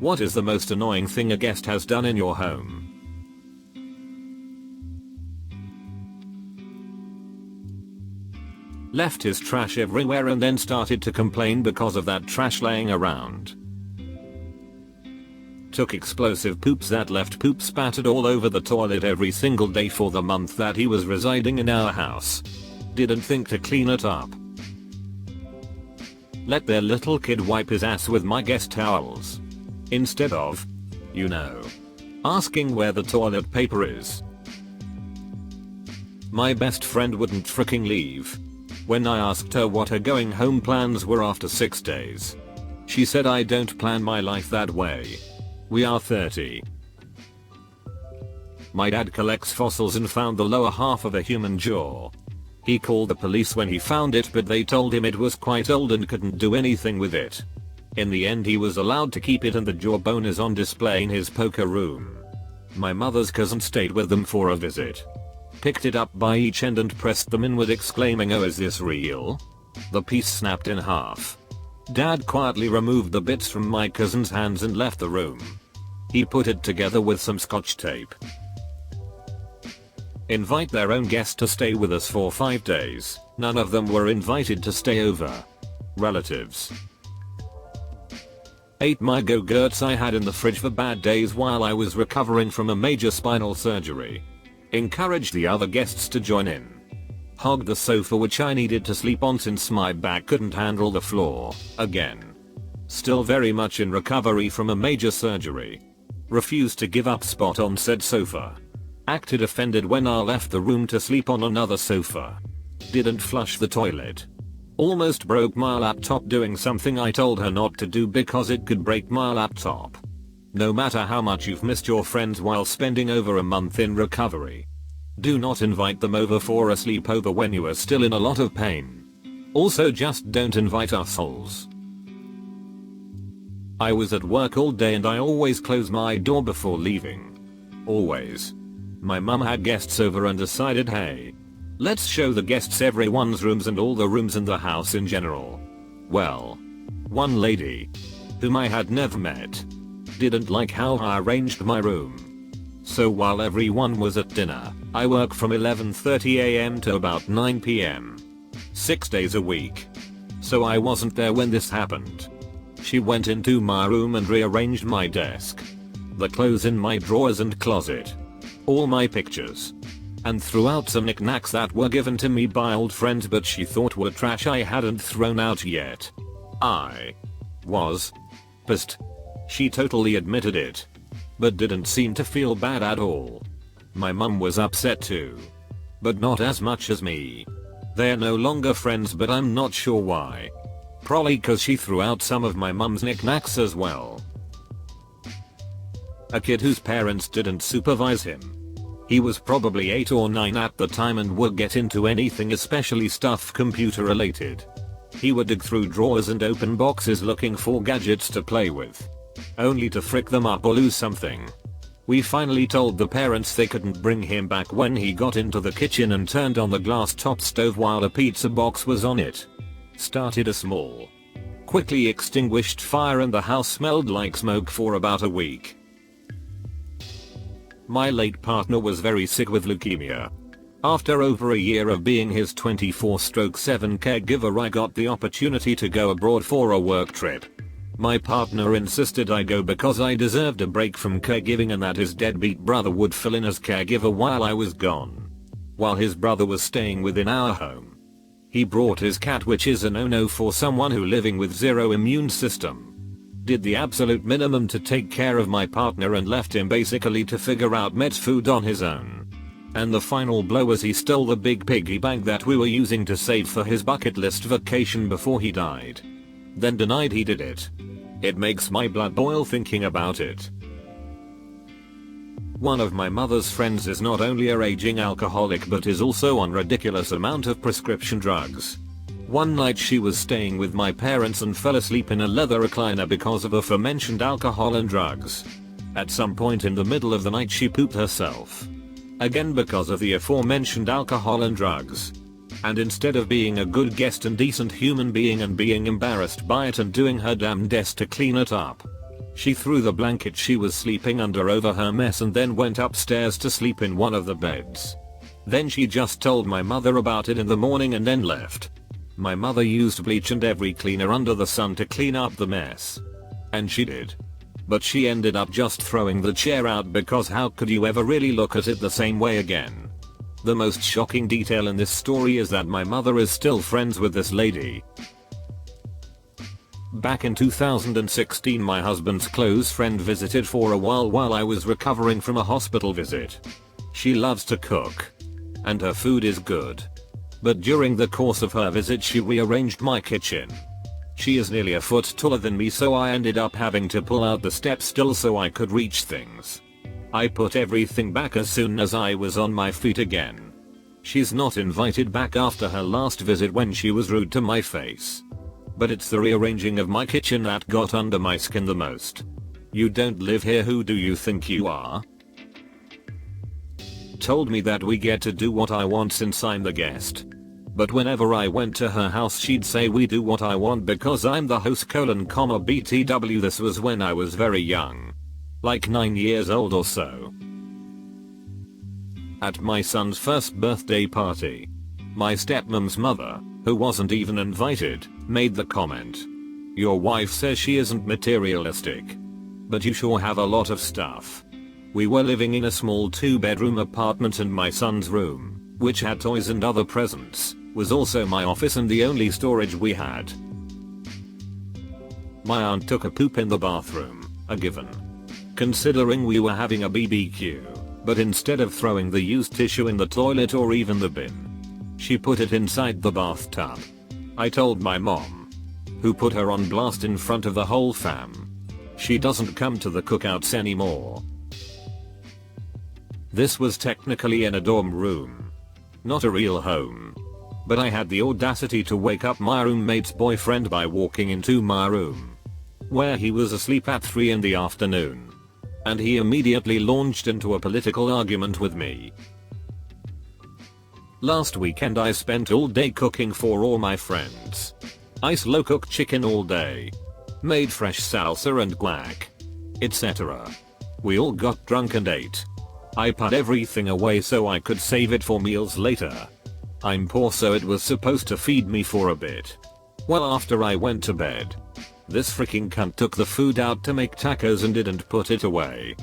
What is the most annoying thing a guest has done in your home? Left his trash everywhere and then started to complain because of that trash laying around. Took explosive poops that left poop spattered all over the toilet every single day for the month that he was residing in our house. Didn't think to clean it up. Let their little kid wipe his ass with my guest towels. Instead of, asking where the toilet paper is. My best friend wouldn't fricking leave. When I asked her what her going home plans were after 6 days. She said I don't plan my life that way. We are 30. My dad collects fossils and found the lower half of a human jaw. He called the police when he found it, but they told him it was quite old and couldn't do anything with it. In the end he was allowed to keep it and the jawbone is on display in his poker room. My mother's cousin stayed with them for a visit. Picked it up by each end and pressed them inward exclaiming, "Oh, is this real?" The piece snapped in half. Dad quietly removed the bits from my cousin's hands and left the room. He put it together with some scotch tape. Invite their own guest to stay with us for 5 days. None of them were invited to stay over. Relatives. Ate my go-gurts I had in the fridge for bad days while I was recovering from a major spinal surgery. Encouraged the other guests to join in. Hogged the sofa which I needed to sleep on since my back couldn't handle the floor, again. Still very much in recovery from a major surgery. Refused to give up spot on said sofa. Acted offended when I left the room to sleep on another sofa. Didn't flush the toilet. Almost broke my laptop doing something I told her not to do because it could break my laptop. No matter how much you've missed your friends while spending over a month in recovery, do not invite them over for a sleepover when you are still in a lot of pain. Also just don't invite assholes. I was at work all day and I always close my door before leaving. Always. My mum had guests over and decided, hey, let's show the guests everyone's rooms and all the rooms in the house in general. Well, one lady, whom I had never met, didn't like how I arranged my room. So while everyone was at dinner, I work from 11:30 am to about 9 pm. 6 days a week. So I wasn't there when this happened. She went into my room and rearranged my desk, the clothes in my drawers and closet, all my pictures, and threw out some knickknacks that were given to me by old friends but she thought were trash I hadn't thrown out yet. I was pissed. She totally admitted it, but didn't seem to feel bad at all. My mum was upset too, but not as much as me. They're no longer friends but I'm not sure why. Probably cause she threw out some of my mum's knickknacks as well. A kid whose parents didn't supervise him. He was probably 8 or 9 at the time and would get into anything, especially stuff computer related. He would dig through drawers and open boxes looking for gadgets to play with, only to frick them up or lose something. We finally told the parents they couldn't bring him back when he got into the kitchen and turned on the glass top stove while a pizza box was on it. Started a small, quickly extinguished fire and the house smelled like smoke for about a week. My late partner was very sick with leukemia. After over a year of being his 24/7 caregiver, I got the opportunity to go abroad for a work trip. My partner insisted I go because I deserved a break from caregiving and that his deadbeat brother would fill in as caregiver while I was gone. While his brother was staying within our home, he brought his cat, which is a no-no for someone who living with zero immune system. Did the absolute minimum to take care of my partner and left him basically to figure out med food on his own. And the final blow was he stole the big piggy bank that we were using to save for his bucket list vacation before he died. Then denied he did it. It makes my blood boil thinking about it. One of my mother's friends is not only a raging alcoholic but is also on ridiculous amount of prescription drugs. One night she was staying with my parents and fell asleep in a leather recliner because of aforementioned alcohol and drugs. At some point in the middle of the night she pooped herself. Again because of the aforementioned alcohol and drugs. And instead of being a good guest and decent human being and being embarrassed by it and doing her damnedest to clean it up, She threw the blanket she was sleeping under over her mess and then went upstairs to sleep in one of the beds. Then she just told my mother about it in the morning and then left. My mother used bleach and every cleaner under the sun to clean up the mess. And she did. But she ended up just throwing the chair out because how could you ever really look at it the same way again? The most shocking detail in this story is that my mother is still friends with this lady. Back in 2016 my husband's close friend visited for a while I was recovering from a hospital visit. She loves to cook. And her food is good. But during the course of her visit she rearranged my kitchen. She is nearly a foot taller than me, so I ended up having to pull out the step stool so I could reach things. I put everything back as soon as I was on my feet again. She's not invited back after her last visit when she was rude to my face. But it's the rearranging of my kitchen that got under my skin the most. You don't live here, who do you think you are? Told me that we get to do what I want since I'm the guest. But whenever I went to her house she'd say we do what I want because I'm the host : BTW. This was when I was very young. Like 9 years old or so. At my son's first birthday party, my stepmom's mother, who wasn't even invited, made the comment. Your wife says she isn't materialistic. But you sure have a lot of stuff. We were living in a small 2-bedroom apartment and my son's room, which had toys and other presents, was also my office and the only storage we had. My aunt took a poop in the bathroom, a given. Considering we were having a BBQ, but instead of throwing the used tissue in the toilet or even the bin, she put it inside the bathtub. I told my mom, who put her on blast in front of the whole fam. She doesn't come to the cookouts anymore. This was technically in a dorm room, not a real home. But I had the audacity to wake up my roommate's boyfriend by walking into my room, where he was asleep at 3 in the afternoon. And he immediately launched into a political argument with me. Last weekend I spent all day cooking for all my friends. I slow cooked chicken all day. Made fresh salsa and guac, etc. We all got drunk and ate. I put everything away so I could save it for meals later. I'm poor, so it was supposed to feed me for a bit. Well, after I went to bed, this freaking cunt took the food out to make tacos and didn't put it away.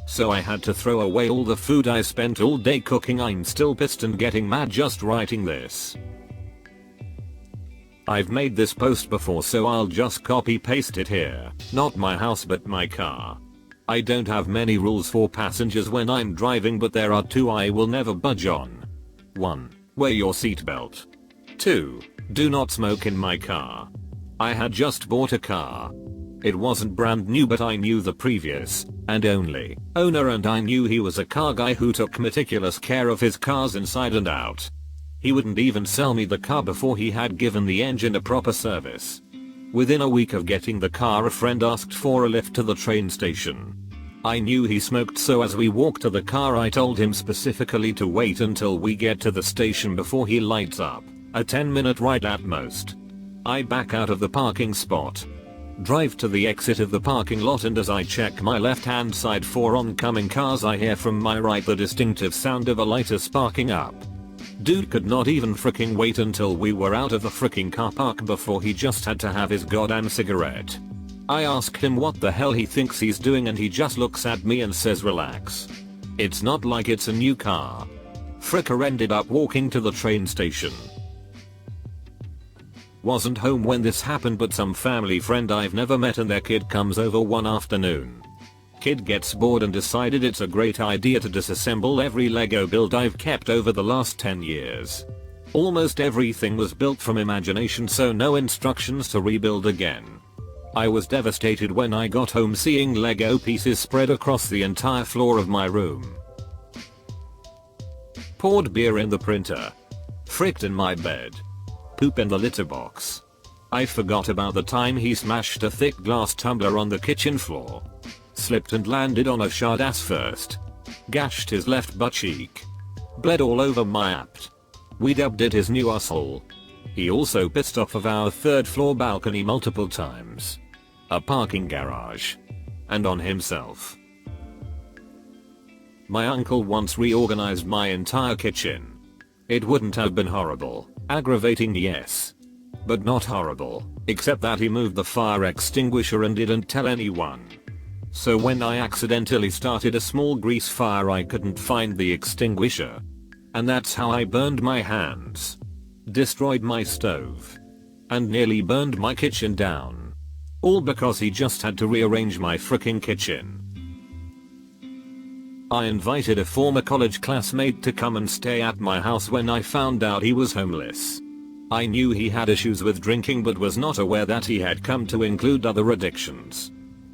So I had to throw away all the food I spent all day cooking. I'm still pissed and getting mad just writing this. I've made this post before, so I'll just copy paste it here. Not my house but my car. I don't have many rules for passengers when I'm driving, but there are 2 I will never budge on. 1. Wear your seatbelt. 2. Do not smoke in my car. I had just bought a car. It wasn't brand new, but I knew the previous, and only, owner, and I knew he was a car guy who took meticulous care of his cars inside and out. He wouldn't even sell me the car before he had given the engine a proper service. Within a week of getting the car, a friend asked for a lift to the train station. I knew he smoked, so as we walked to the car I told him specifically to wait until we get to the station before he lights up, a 10-minute ride at most. I back out of the parking spot, drive to the exit of the parking lot, and as I check my left hand side for oncoming cars I hear from my right the distinctive sound of a lighter sparking up. Dude could not even fricking wait until we were out of the fricking car park before he just had to have his goddamn cigarette. I asked him what the hell he thinks he's doing, and he just looks at me and says relax. It's not like it's a new car. Fricker ended up walking to the train station. Wasn't home when this happened, but some family friend I've never met and their kid comes over one afternoon. Kid gets bored and decided it's a great idea to disassemble every Lego build I've kept over the last 10 years. Almost everything was built from imagination, so no instructions to rebuild again. I was devastated when I got home seeing Lego pieces spread across the entire floor of my room. Poured beer in the printer. Fricked in my bed. Poop in the litter box. I forgot about the time he smashed a thick glass tumbler on the kitchen floor. Slipped and landed on a shard ass first. Gashed his left butt cheek. Bled all over my apt. We dubbed it his new asshole. He also pissed off of our 3rd floor balcony multiple times. A parking garage. and on himself. My uncle once reorganized my entire kitchen. It wouldn't have been horrible, aggravating yes, but not horrible, except that he moved the fire extinguisher and didn't tell anyone. So when I accidentally started a small grease fire I couldn't find the extinguisher. And that's how I burned my hands, destroyed my stove, and nearly burned my kitchen down. All because he just had to rearrange my fricking kitchen. I invited a former college classmate to come and stay at my house when I found out he was homeless. I knew he had issues with drinking but was not aware that he had come to include other addictions.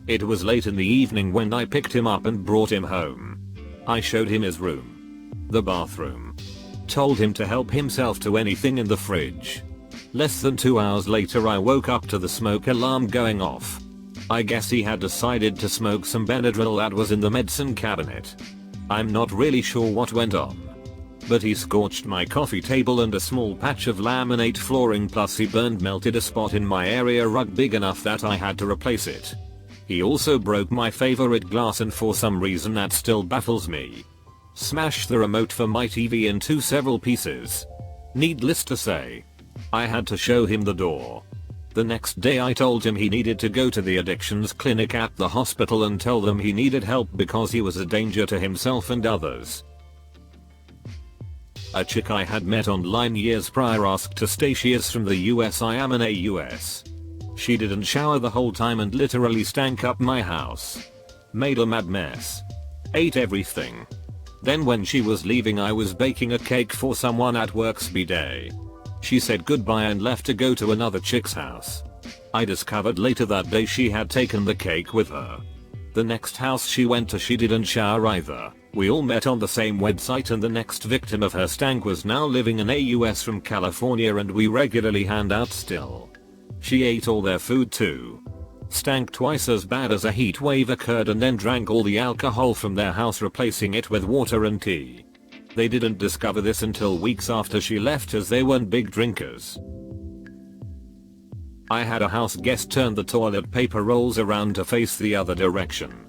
It was late in the evening when I picked him up and brought him home. I showed him his room, the bathroom, told him to help himself to anything in the fridge. Less than 2 hours later I woke up to the smoke alarm going off. I guess he had decided to smoke some Benadryl that was in the medicine cabinet. I'm not really sure what went on, but he scorched my coffee table and a small patch of laminate flooring, plus he melted a spot in my area rug big enough that I had to replace it. He also broke my favorite glass and for some reason that still baffles me, smashed the remote for my TV into several pieces. Needless to say, I had to show him the door. The next day I told him he needed to go to the addictions clinic at the hospital and tell them he needed help because he was a danger to himself and others. A chick I had met online years prior asked to stay. She is from the US. I am in AUS. She didn't shower the whole time and literally stank up my house. Made a mad mess. Ate everything. Then when she was leaving I was baking a cake for someone at work's b-day. She said goodbye and left to go to another chick's house. I discovered later that day she had taken the cake with her. The next house she went to she didn't shower either. We all met on the same website and the next victim of her stank was now living in AUS from California and we regularly hand out still. She ate all their food too. Stank twice as bad as a heat wave occurred and then drank all the alcohol from their house, replacing it with water and tea. They didn't discover this until weeks after she left as they weren't big drinkers. I had a house guest turn the toilet paper rolls around to face the other direction.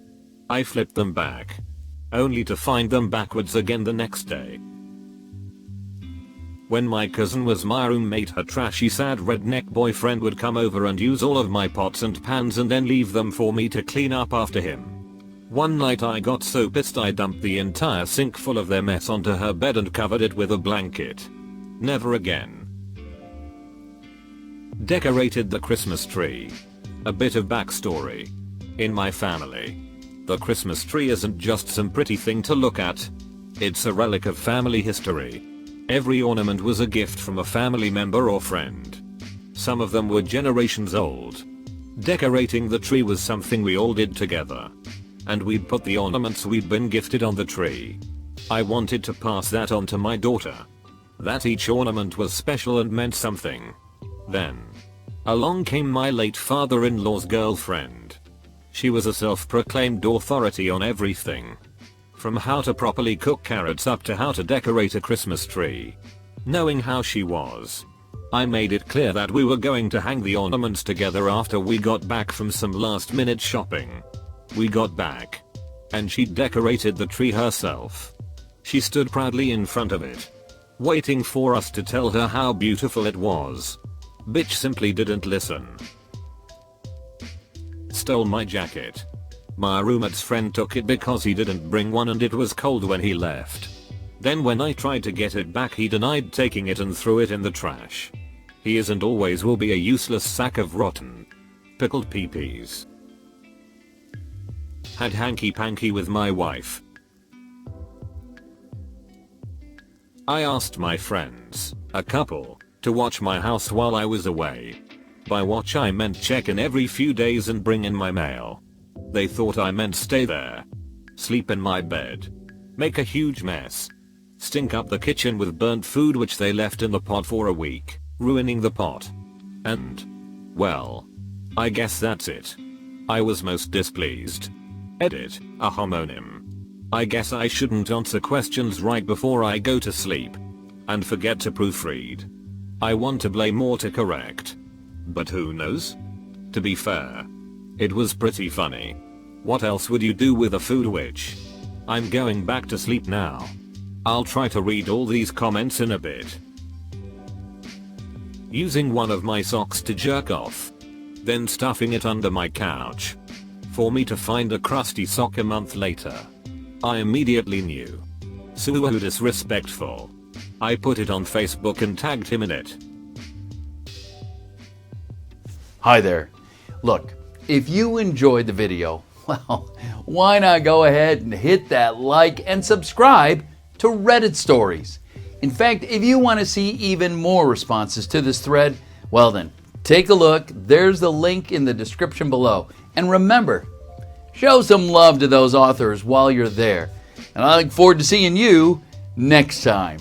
I flipped them back, only to find them backwards again the next day. When my cousin was my roommate, her trashy sad redneck boyfriend would come over and use all of my pots and pans and then leave them for me to clean up after him. One night I got so pissed I dumped the entire sink full of their mess onto her bed and covered it with a blanket. Never again. Decorated the Christmas tree. A bit of backstory. In my family, the Christmas tree isn't just some pretty thing to look at. It's a relic of family history. Every ornament was a gift from a family member or friend. Some of them were generations old. Decorating the tree was something we all did together. And we'd put the ornaments we'd been gifted on the tree. I wanted to pass that on to my daughter. That each ornament was special and meant something. Then, along came my late father-in-law's girlfriend. She was a self-proclaimed authority on everything, from how to properly cook carrots up to how to decorate a Christmas tree. Knowing how she was, I made it clear that we were going to hang the ornaments together after we got back from some last-minute shopping. We got back, and she decorated the tree herself. She stood proudly in front of it, waiting for us to tell her how beautiful it was. Bitch simply didn't listen. Stole my jacket. My roommate's friend took it because he didn't bring one and it was cold when he left. Then when I tried to get it back he denied taking it and threw it in the trash. He is and always will be a useless sack of rotten, pickled peepees. Had hanky-panky with my wife. I asked my friends, a couple, to watch my house while I was away. By watch I meant check in every few days and bring in my mail. They thought I meant stay there, sleep in my bed, make a huge mess, stink up the kitchen with burnt food which they left in the pot for a week, ruining the pot. And, well, I guess that's it. I was most displeased. Edit, a homonym. I guess I shouldn't answer questions right before I go to sleep, and forget to proofread. I want to blame more to correct, but who knows? To be fair, it was pretty funny. What else would you do with a food witch? I'm going back to sleep now. I'll try to read all these comments in a bit. Using one of my socks to jerk off. Then stuffing it under my couch. For me to find a crusty sock a month later. I immediately knew. So disrespectful. I put it on Facebook and tagged him in it. Hi there. Look, if you enjoyed the video, well, why not go ahead and hit that like and subscribe to Reddit Stories. In fact, if you want to see even more responses to this thread, well then, take a look. There's the link in the description below. And remember, show some love to those authors while you're there. And I look forward to seeing you next time.